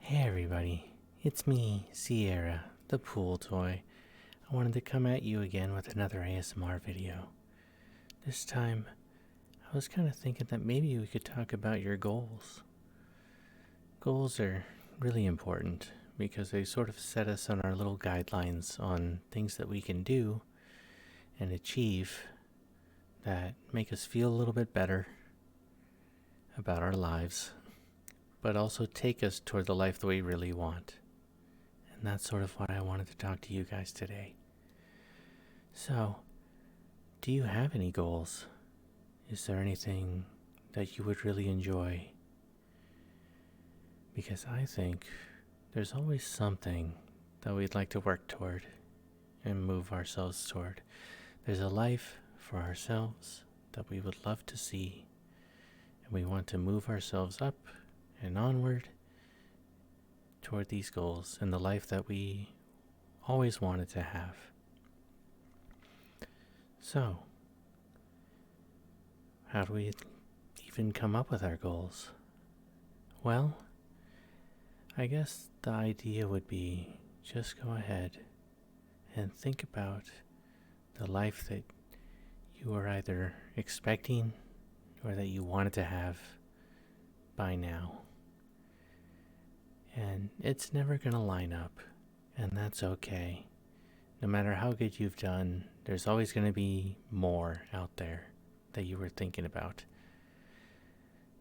Hey everybody, it's me, Sierra, the pool toy. I wanted to come at you again with another ASMR video. This time, I was kind of thinking that maybe we could talk about your goals. Goals are really important because they sort of set us on our little guidelines on things that we can do and achieve that make us feel a little bit better about our lives, but also take us toward the life that we really want. And that's sort of what I wanted to talk to you guys today. So, do you have any goals? Is there anything that you would really enjoy? Because I think there's always something that we'd like to work toward and move ourselves toward. There's a life for ourselves that we would love to see, and we want to move ourselves up and onward toward these goals and the life that we always wanted to have. So, how do we even come up with our goals? Well, I guess the idea would be just go ahead and think about the life that you are either expecting or that you wanted to have by now. And it's never going to line up, and that's okay. No matter how good you've done, there's always going to be more out there that you were thinking about.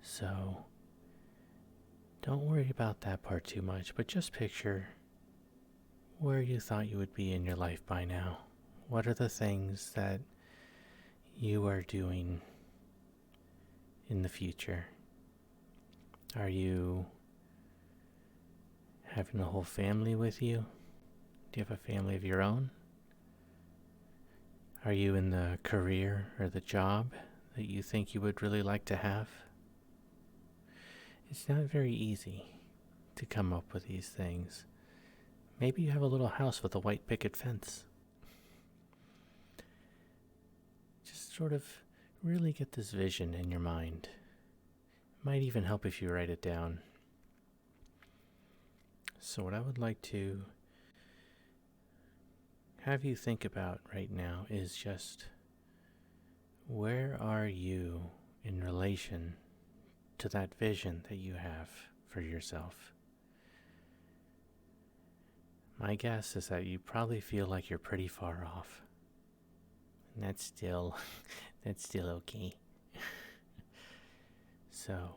So, don't worry about that part too much, but just picture where you thought you would be in your life by now. What are the things that you are doing in the future? Are you having a whole family with you? Do you have a family of your own? Are you in the career or the job that you think you would really like to have? It's not very easy to come up with these things. Maybe you have a little house with a white picket fence. Just sort of really get this vision in your mind. It might even help if you write it down. So what I would like to have you think about right now is just where are you in relation to that vision that you have for yourself? My guess is that you probably feel like you're pretty far off. And that's still okay. So,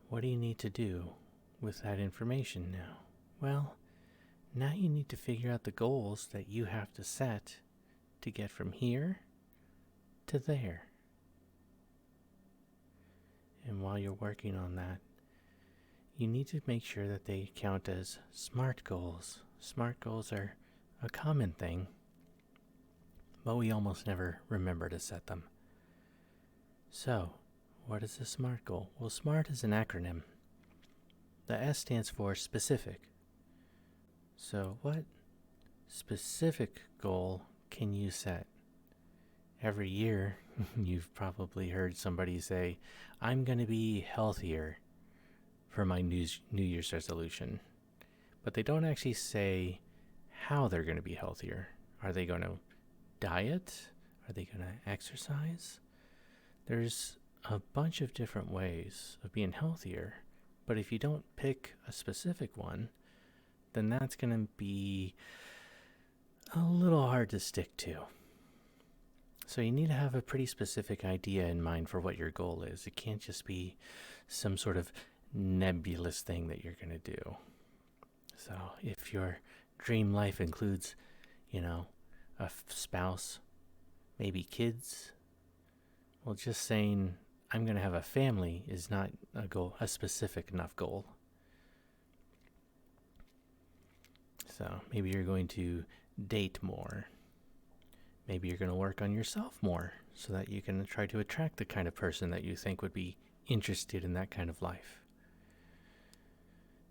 what do you need to do with that information now? Well, now you need to figure out the goals that you have to set to get from here to there. And while you're working on that, you need to make sure that they count as SMART goals. SMART goals are a common thing, but we almost never remember to set them. So, what is a SMART goal? Well, SMART is an acronym. The S stands for specific. So, what specific goal can you set? Every year, you've probably heard somebody say, I'm going to be healthier for my New Year's resolution. But they don't actually say how they're going to be healthier. Are they going to diet? Are they going to exercise? There's a bunch of different ways of being healthier, but if you don't pick a specific one, then that's going to be a little hard to stick to. So you need to have a pretty specific idea in mind for what your goal is. It can't just be some sort of nebulous thing that you're going to do. So if your dream life includes, a spouse, maybe kids, well, just saying I'm going to have a family is not a specific enough goal. So maybe you're going to date more. Maybe you're going to work on yourself more so that you can try to attract the kind of person that you think would be interested in that kind of life.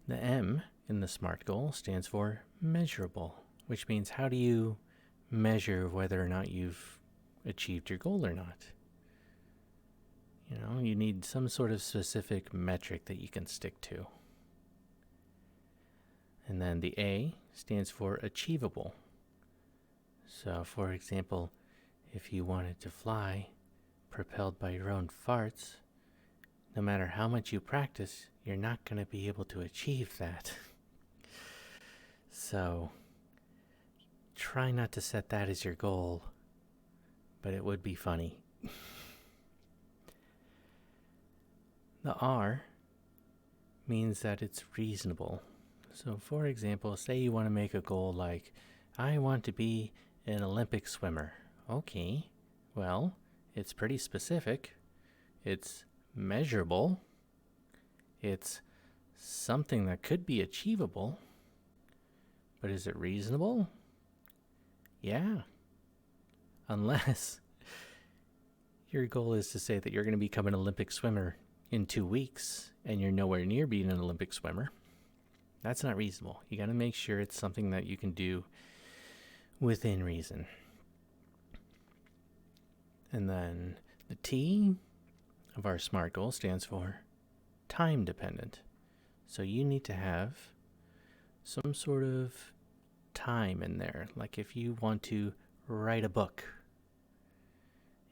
The M in the SMART goal stands for measurable, which means how do you measure whether or not you've achieved your goal or not? You need some sort of specific metric that you can stick to. And then the A stands for achievable. So, for example, if you wanted to fly propelled by your own farts, no matter how much you practice, you're not going to be able to achieve that. So, try not to set that as your goal, but it would be funny. The R means that it's reasonable. So, for example, say you want to make a goal like, I want to be an Olympic swimmer. Okay, well, it's pretty specific. It's measurable. It's something that could be achievable. But is it reasonable? Yeah. Unless your goal is to say that you're going to become an Olympic swimmer in 2 weeks and you're nowhere near being an Olympic swimmer. That's not reasonable. You got to make sure it's something that you can do within reason. And then the T of our SMART goal stands for time dependent. So you need to have some sort of time in there. Like if you want to write a book,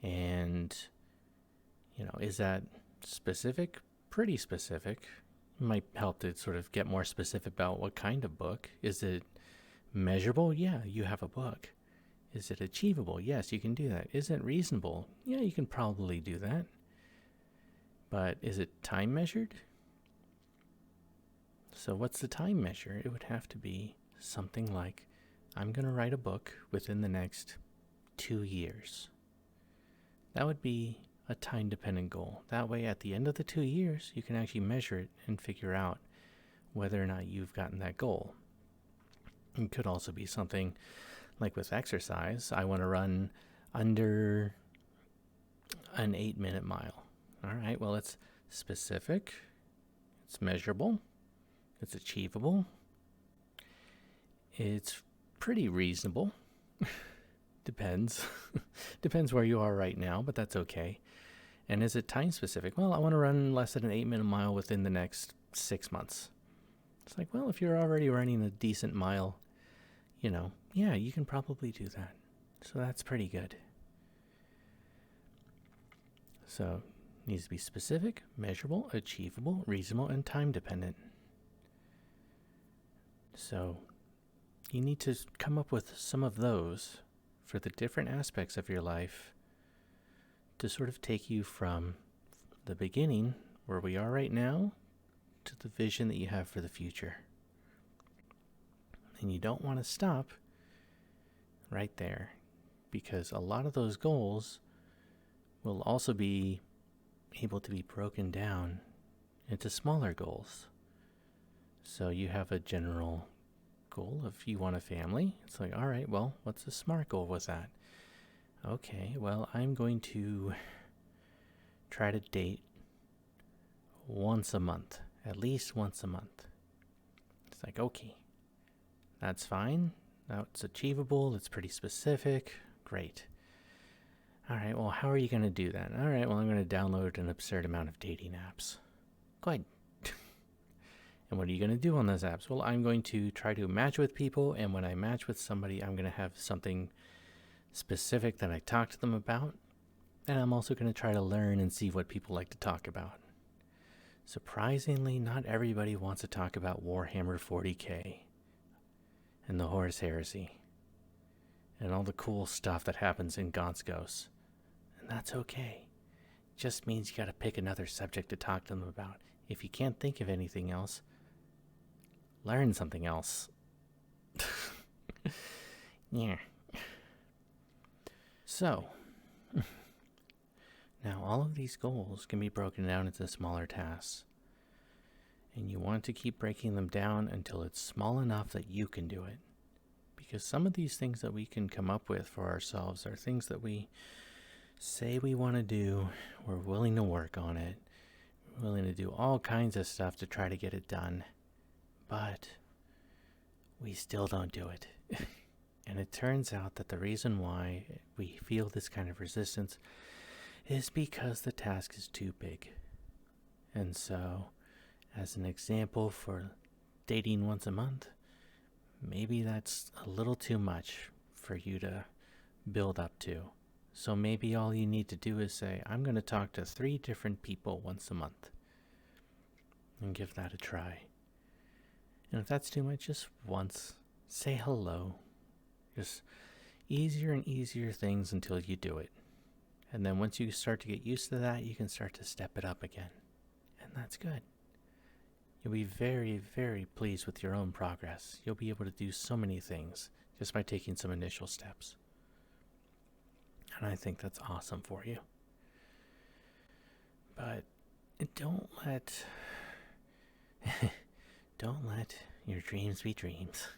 and, is that specific? Pretty specific. Might help to sort of get more specific about what kind of book. Is it measurable? Yeah, you have a book. Is it achievable? Yes, you can do that. Is it reasonable? Yeah, you can probably do that. But is it time measured? So what's the time measure? It would have to be something like, I'm going to write a book within the next 2 years. That would be a time-dependent goal. That way, at the end of the 2 years, you can actually measure it and figure out whether or not you've gotten that goal. It could also be something like with exercise. I want to run under an 8-minute mile. All right, well, it's specific, it's measurable, it's achievable, it's pretty reasonable. Depends. Depends where you are right now, but that's okay. And is it time specific? Well, I want to run less than an 8-minute mile within the next 6 months. It's like, well, if you're already running a decent mile, yeah, you can probably do that. So that's pretty good. So it needs to be specific, measurable, achievable, reasonable, and time dependent. So you need to come up with some of those for the different aspects of your life to sort of take you from the beginning, where we are right now, to the vision that you have for the future. And you don't want to stop right there, because a lot of those goals will also be able to be broken down into smaller goals. So you have a general goal. If you want a family, it's like, all right, well, what's the SMART goal with that? Okay, well, I'm going to try to date once a month, at least once a month. It's like, okay, that's fine. That's achievable. It's pretty specific. Great. All right, well, how are you going to do that? All right, well, I'm going to download an absurd amount of dating apps. Good. And what are you going to do on those apps? Well, I'm going to try to match with people, and when I match with somebody, I'm going to have something specific that I talk to them about, and I'm also going to try to learn and see what people like to talk about. Surprisingly, not everybody wants to talk about Warhammer 40k and the Horus Heresy and all the cool stuff that happens in Gonskos, and that's okay. It just means you got to pick another subject to talk to them about. If you can't think of anything else, learn something else. Yeah. So, now all of these goals can be broken down into smaller tasks. And you want to keep breaking them down until it's small enough that you can do it. Because some of these things that we can come up with for ourselves are things that we say we want to do, we're willing to work on it, we're willing to do all kinds of stuff to try to get it done, but we still don't do it. And it turns out that the reason why we feel this kind of resistance is because the task is too big. And so, as an example for dating once a month, maybe that's a little too much for you to build up to. So maybe all you need to do is say, I'm going to talk to 3 different people once a month and give that a try. And if that's too much, just once, say hello. Just easier and easier things until you do it. And then once you start to get used to that, you can start to step it up again. And that's good. You'll be very, very pleased with your own progress. You'll be able to do so many things just by taking some initial steps. And I think that's awesome for you. But don't let don't let your dreams be dreams.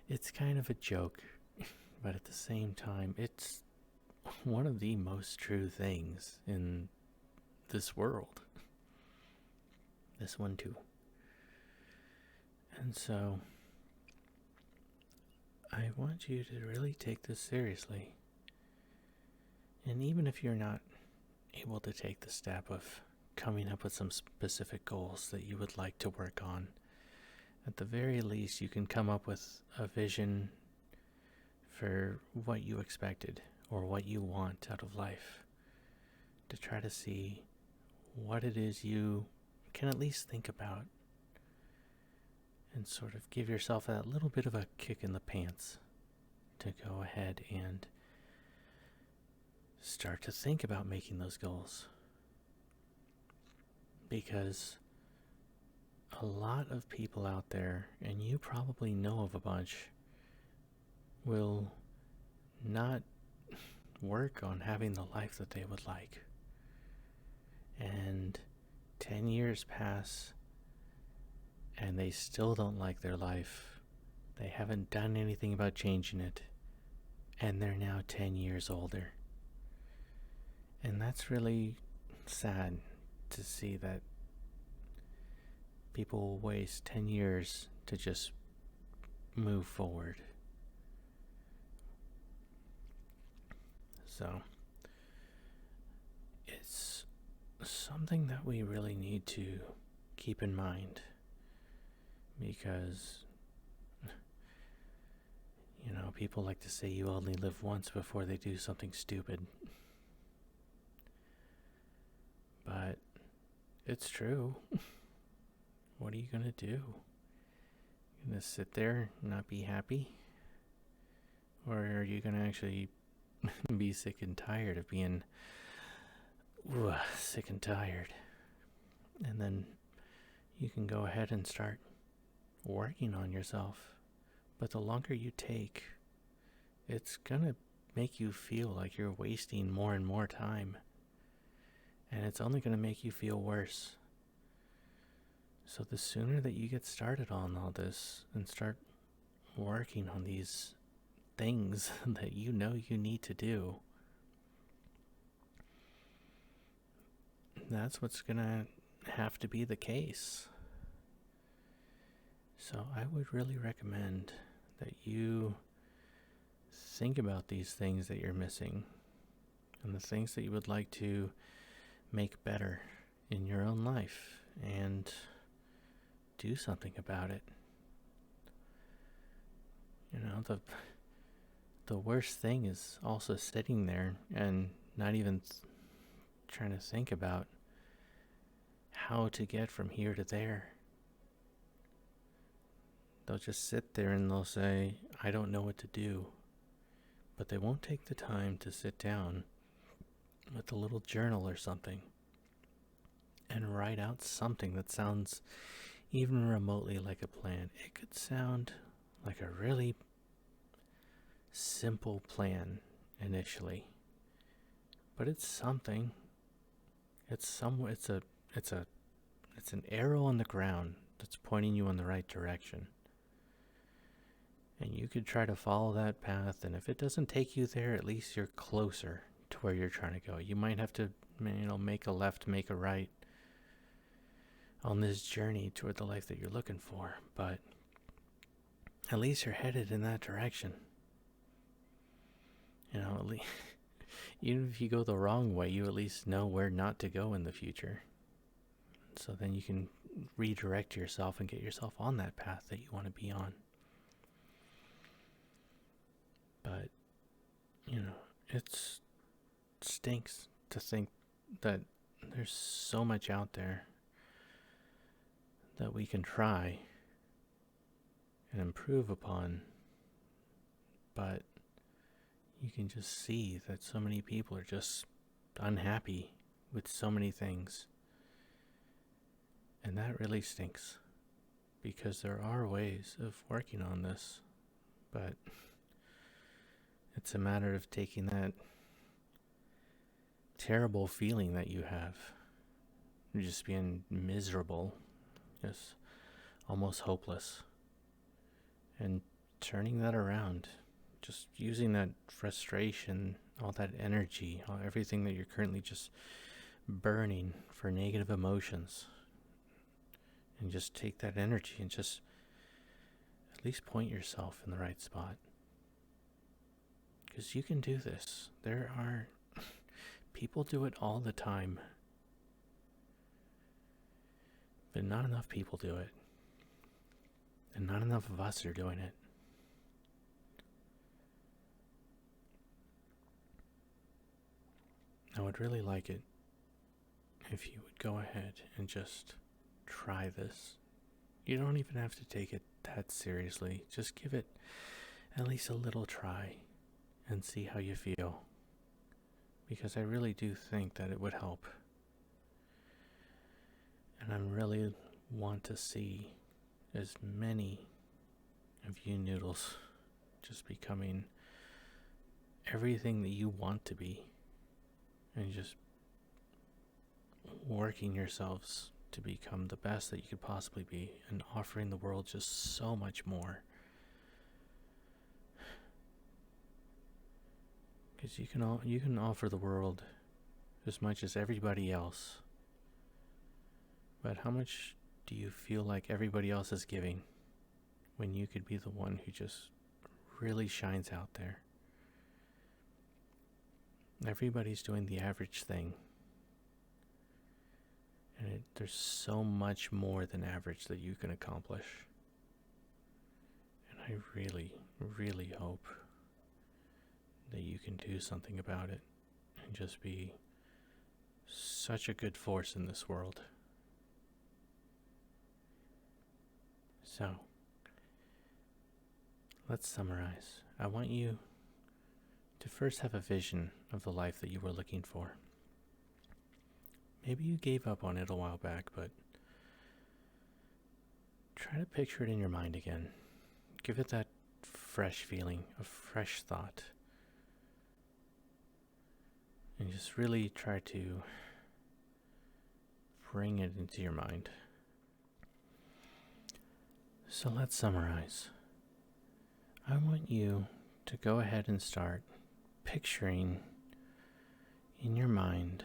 It's kind of a joke, but at the same time, it's one of the most true things in this world. This one too. And so, I want you to really take this seriously. And even if you're not able to take the step of coming up with some specific goals that you would like to work on, at the very least you can come up with a vision for what you expected or what you want out of life, to try to see what it is you can at least think about and sort of give yourself that little bit of a kick in the pants to go ahead and start to think about making those goals. Because a lot of people out there, and you probably know of a bunch, will not work on having the life that they would like. And 10 years pass and they still don't like their life. They haven't done anything about changing it. And they're now 10 years older. And that's really sad to see that people waste 10 years to just move forward. So, it's something that we really need to keep in mind, because, people like to say you only live once before they do something stupid. But it's true. What are you going to do? You going to sit there and not be happy? Or are you going to actually be sick and tired of being sick and tired? And then you can go ahead and start working on yourself. But the longer you take, it's going to make you feel like you're wasting more and more time. And it's only going to make you feel worse. So the sooner that you get started on all this and start working on these things that you know you need to do, that's what's going to have to be the case. So I would really recommend that you think about these things that you're missing and the things that you would like to make better in your own life and do something about it. The worst thing is also sitting there and not even trying to think about how to get from here to there. They'll just sit there and they'll say, I don't know what to do. But they won't take the time to sit down with a little journal or something and write out something that sounds even remotely like a plan. It could sound like a really simple plan initially, but it's something. It's an arrow on the ground that's pointing you in the right direction. And you could try to follow that path, and if it doesn't take you there, at least you're closer to where you're trying to go. You might have to, make a left, make a right on this journey toward the life that you're looking for, but at least you're headed in that direction. At least, even if you go the wrong way, you at least know where not to go in the future. so then you can redirect yourself and get yourself on that path that you want to be on. But, it stinks to think that there's so much out there that we can try and improve upon, but you can just see that so many people are just unhappy with so many things. And that really stinks, because there are ways of working on this, but it's a matter of taking that terrible feeling that you have, just being miserable, just almost hopeless, and turning that around, just using that frustration, all that energy, everything that you're currently just burning for negative emotions, and just take that energy and just at least point yourself in the right spot. Because you can do this. There are people do it all the time, but not enough people do it, and not enough of us are doing it. I would really like it if you would go ahead and just try this. You don't even have to take it that seriously. Just give it at least a little try and see how you feel. Because I really do think that it would help. And I really want to see as many of you noodles just becoming everything that you want to be, and just working yourselves to become the best that you could possibly be, and offering the world just so much more. Because you can offer the world as much as everybody else, but how much do you feel like everybody else is giving when you could be the one who just really shines out there? Everybody's doing the average thing, and there's so much more than average that you can accomplish. And I really, really hope that you can do something about it and just be such a good force in this world. So, let's summarize. I want you to first have a vision of the life that you were looking for. Maybe you gave up on it a while back, but try to picture it in your mind again. Give it that fresh feeling, a fresh thought. And just really try to bring it into your mind. So let's summarize. I want you to go ahead and start picturing in your mind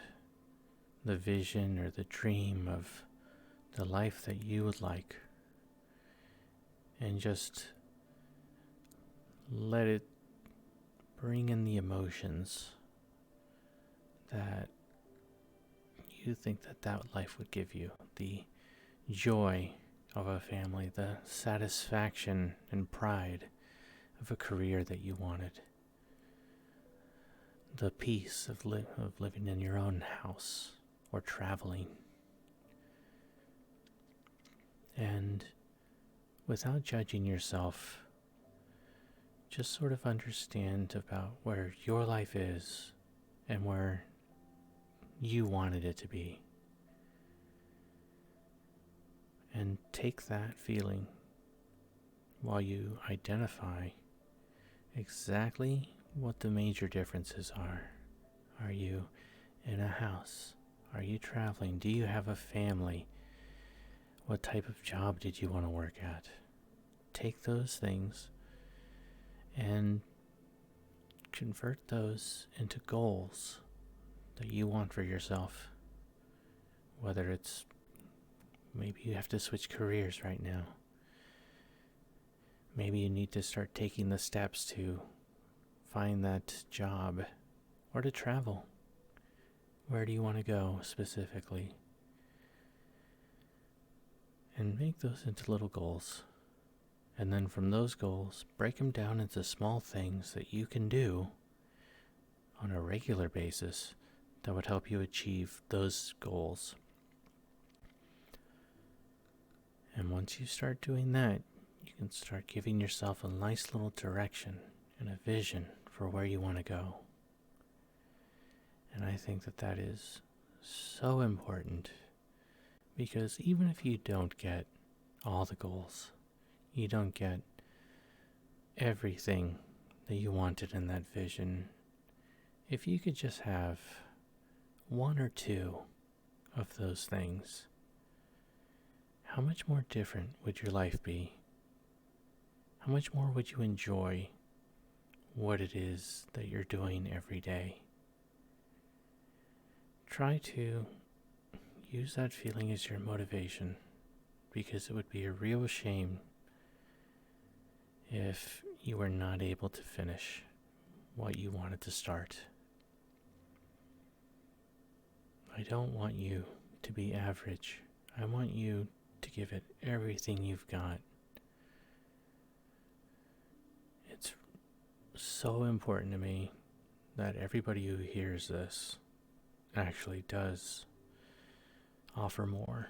the vision or the dream of the life that you would like, and just let it bring in the emotions that you think that life would give you. The joy of a family, the satisfaction and pride of a career that you wanted, the peace of living in your own house or traveling. And without judging yourself, just sort of understand about where your life is and where you wanted it to be. And take that feeling while you identify exactly what the major differences are. Are you in a house? Are you traveling? Do you have a family? What type of job did you want to work at? Take those things and convert those into goals that you want for yourself. Whether it's maybe you have to switch careers right now. Maybe you need to start taking the steps to find that job or to travel. Where do you want to go specifically? and make those into little goals. And then from those goals, break them down into small things that you can do on a regular basis that would help you achieve those goals. And once you start doing that, you can start giving yourself a nice little direction and a vision for where you want to go. And I think that that is so important, because even if you don't get all the goals, you don't get everything that you wanted in that vision, if you could just have one or two of those things, how much more different would your life be? How much more would you enjoy what it is that you're doing every day? Try to use that feeling as your motivation, because it would be a real shame if you were not able to finish what you wanted to start. I don't want you to be average. I want you to give it everything you've got. It's so important to me that everybody who hears this actually does offer more,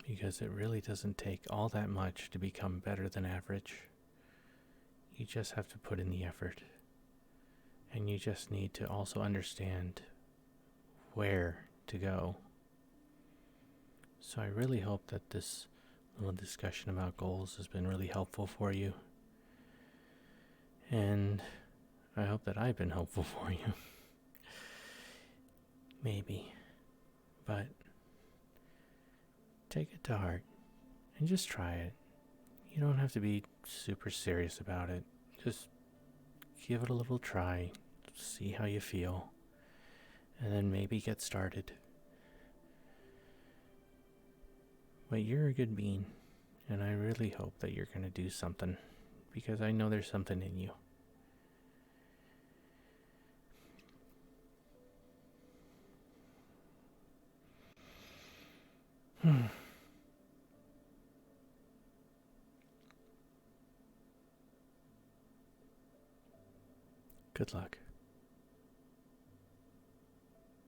because it really doesn't take all that much to become better than average. You just have to put in the effort, and you just need to also understand where to go. So I really hope that this little discussion about goals has been really helpful for you, and I hope that I've been helpful for you. Maybe. But take it to heart and just try it. You don't have to be super serious about it. Just give it a little try, see how you feel, and then maybe get started. But you're a good being, and I really hope that you're going to do something, because I know there's something in you. Good luck.